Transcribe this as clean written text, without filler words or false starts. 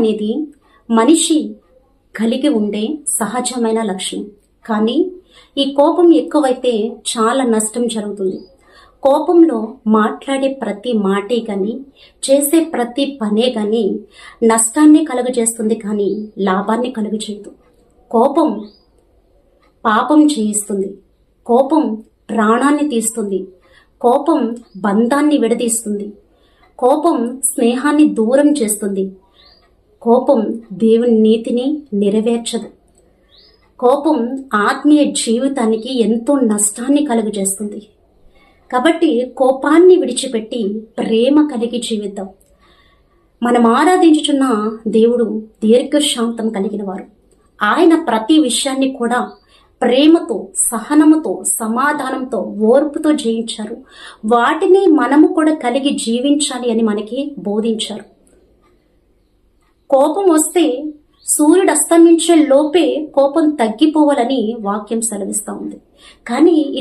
అనేది మనిషి కలిగి ఉండే సహజమైన లక్షణం. కానీ ఈ కోపం ఎక్కువైతే చాలా నష్టం జరుగుతుంది. కోపంలో మాట్లాడే ప్రతి మాటే కానీ, చేసే ప్రతి పనే కానీ నష్టాన్ని కలుగజేస్తుంది, కానీ లాభాన్ని కలుగజేయదు. కోపం పాపం చేయిస్తుంది. కోపం ప్రాణాన్ని తీస్తుంది. కోపం బంధాన్ని విడదీస్తుంది. కోపం స్నేహాన్ని దూరం చేస్తుంది. కోపం దేవుని నీతిని నెరవేర్చదు. కోపం ఆత్మీయ జీవితానికి ఎంతో నష్టాన్ని కలుగజేస్తుంది. కాబట్టి కోపాన్ని విడిచిపెట్టి ప్రేమ కలిగి జీవిద్దాం. మనం ఆరాధించుచున్న దేవుడు దీర్ఘశాంతం కలిగిన వారు. ఆయన ప్రతి విషయాన్ని కూడా ప్రేమతో, సహనముతో, సమాధానంతో, ఓర్పుతో జయించారు. వాటిని మనము కూడా కలిగి జీవించాలి అని మనకి బోధించారు. కోపం వస్తే సూర్యుడు అస్తమించే లోపే కోపం తగ్గిపోవాలని వాక్యం సెలవిస్తూ ఉంది. కానీ